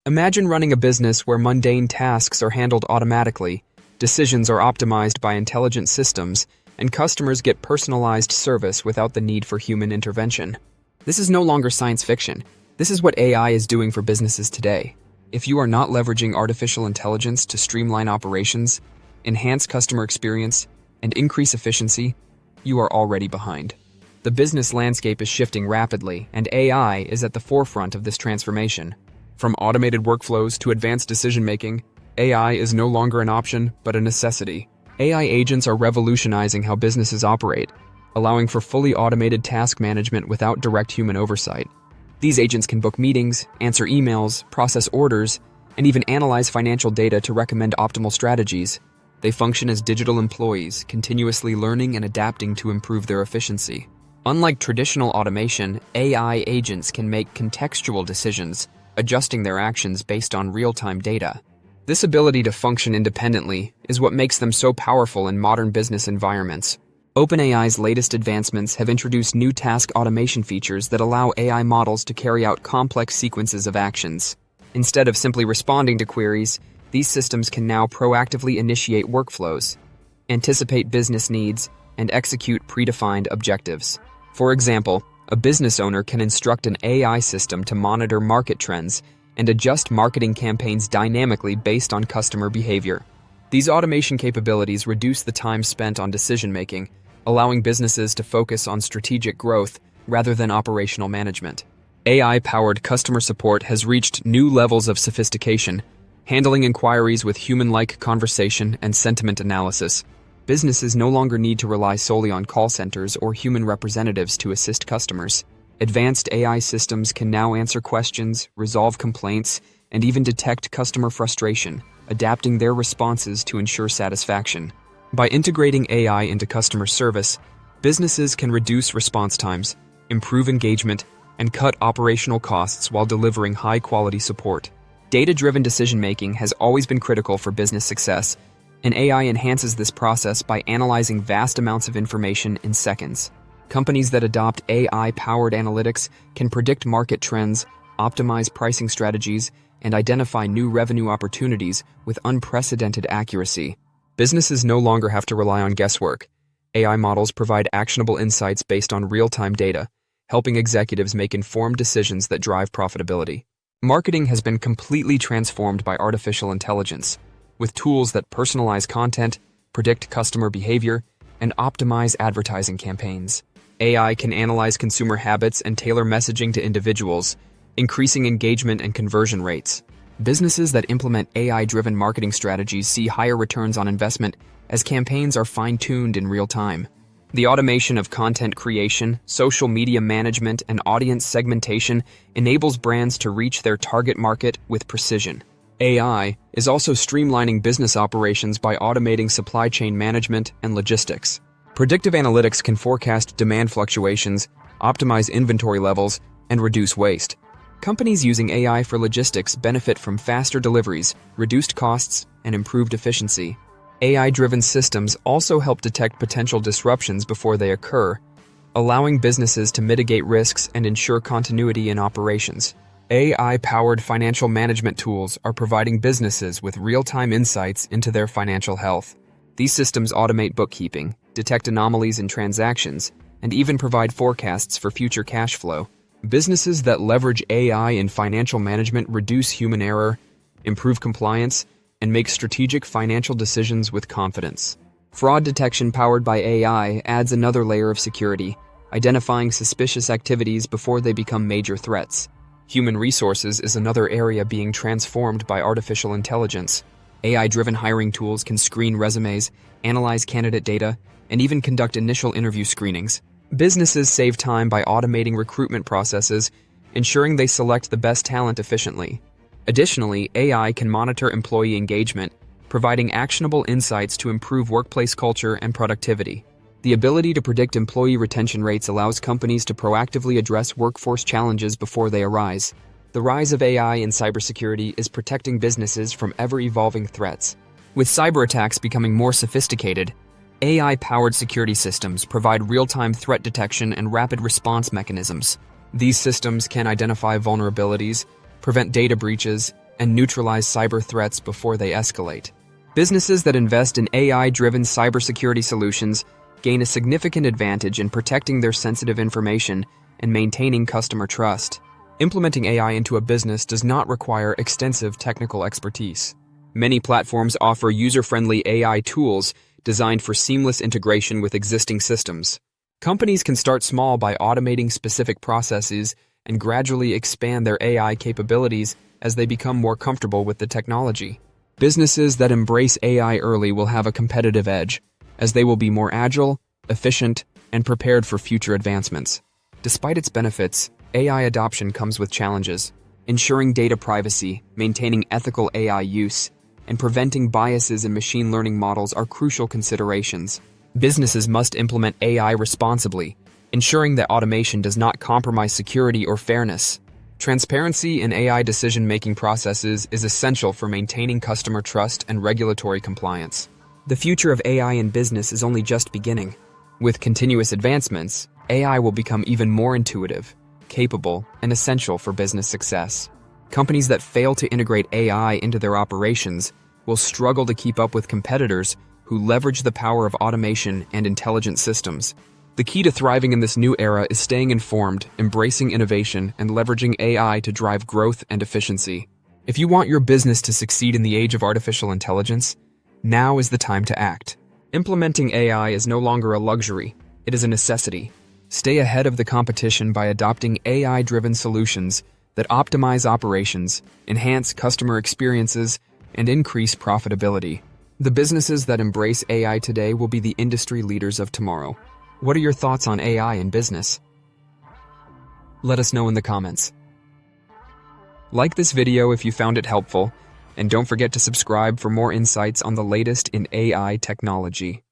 Imagine running a business where mundane tasks are handled automatically, decisions are optimized by intelligent systems, and customers get personalized service without the need for human intervention. This is no longer science fiction. This is what AI is doing for businesses today. If you are not leveraging artificial intelligence to streamline operations, enhance customer experience, and increase efficiency, you are already behind. The business landscape is shifting rapidly, and AI is at the forefront of this transformation. From automated workflows to advanced decision-making, AI is no longer an option, but a necessity. AI agents are revolutionizing how businesses operate, allowing for fully automated task management without direct human oversight. These agents can book meetings, answer emails, process orders, and even analyze financial data to recommend optimal strategies. They function as digital employees, continuously learning and adapting to improve their efficiency. Unlike traditional automation, AI agents can make contextual decisions, adjusting their actions based on real-time data. This ability to function independently is what makes them so powerful in modern business environments. OpenAI's latest advancements have introduced new task automation features that allow AI models to carry out complex sequences of actions. Instead of simply responding to queries, these systems can now proactively initiate workflows, anticipate business needs, and execute predefined objectives. For example, a business owner can instruct an AI system to monitor market trends and adjust marketing campaigns dynamically based on customer behavior. These automation capabilities reduce the time spent on decision-making, allowing businesses to focus on strategic growth rather than operational management. AI-powered customer support has reached new levels of sophistication, handling inquiries with human-like conversation and sentiment analysis. Businesses no longer need to rely solely on call centers or human representatives to assist customers. Advanced AI systems can now answer questions, resolve complaints, and even detect customer frustration, adapting their responses to ensure satisfaction. By integrating AI into customer service, businesses can reduce response times, improve engagement, and cut operational costs while delivering high-quality support. Data-driven decision-making has always been critical for business success, and AI enhances this process by analyzing vast amounts of information in seconds. Companies that adopt AI-powered analytics can predict market trends, optimize pricing strategies, and identify new revenue opportunities with unprecedented accuracy. Businesses no longer have to rely on guesswork. AI models provide actionable insights based on real-time data, helping executives make informed decisions that drive profitability. Marketing has been completely transformed by artificial intelligence, with tools that personalize content, predict customer behavior, and optimize advertising campaigns. AI can analyze consumer habits and tailor messaging to individuals, increasing engagement and conversion rates. Businesses that implement AI-driven marketing strategies see higher returns on investment as campaigns are fine-tuned in real time. The automation of content creation, social media management, and audience segmentation enables brands to reach their target market with precision. AI is also streamlining business operations by automating supply chain management and logistics. Predictive analytics can forecast demand fluctuations, optimize inventory levels, and reduce waste. Companies using AI for logistics benefit from faster deliveries, reduced costs, and improved efficiency. AI-driven systems also help detect potential disruptions before they occur, allowing businesses to mitigate risks and ensure continuity in operations. AI-powered financial management tools are providing businesses with real-time insights into their financial health. These systems automate bookkeeping, detect anomalies in transactions, and even provide forecasts for future cash flow. Businesses that leverage AI in financial management reduce human error, improve compliance, and make strategic financial decisions with confidence. Fraud detection powered by AI adds another layer of security, identifying suspicious activities before they become major threats. Human resources is another area being transformed by artificial intelligence. AI-driven hiring tools can screen resumes, analyze candidate data, and even conduct initial interview screenings. Businesses save time by automating recruitment processes, ensuring they select the best talent efficiently. Additionally, AI can monitor employee engagement, providing actionable insights to improve workplace culture and productivity. The ability to predict employee retention rates allows companies to proactively address workforce challenges before they arise. The rise of AI in cybersecurity is protecting businesses from ever-evolving threats. With cyber attacks becoming more sophisticated, AI-powered security systems provide real-time threat detection and rapid response mechanisms. These systems can identify vulnerabilities, prevent data breaches, and neutralize cyber threats before they escalate. Businesses that invest in AI-driven cybersecurity solutions gain a significant advantage in protecting their sensitive information and maintaining customer trust. Implementing AI into a business does not require extensive technical expertise. Many platforms offer user-friendly AI tools designed for seamless integration with existing systems. Companies can start small by automating specific processes and gradually expand their AI capabilities as they become more comfortable with the technology. Businesses that embrace AI early will have a competitive edge, as they will be more agile, efficient, and prepared for future advancements. Despite its benefits, AI adoption comes with challenges. Ensuring data privacy, maintaining ethical AI use, and preventing biases in machine learning models are crucial considerations. Businesses must implement AI responsibly, ensuring that automation does not compromise security or fairness. Transparency in AI decision-making processes is essential for maintaining customer trust and regulatory compliance. The future of AI in business is only just beginning. With continuous advancements, AI will become even more intuitive, capable, and essential for business success. Companies that fail to integrate AI into their operations will struggle to keep up with competitors who leverage the power of automation and intelligent systems. The key to thriving in this new era is staying informed, embracing innovation, and leveraging AI to drive growth and efficiency. If you want your business to succeed in the age of artificial intelligence, now is the time to act. Implementing AI is no longer a luxury, it is a necessity. Stay ahead of the competition by adopting AI-driven solutions that optimize operations, enhance customer experiences, and increase profitability. The businesses that embrace AI today will be the industry leaders of tomorrow. What are your thoughts on AI in business? Let us know in the comments. Like this video if you found it helpful, and don't forget to subscribe for more insights on the latest in AI technology.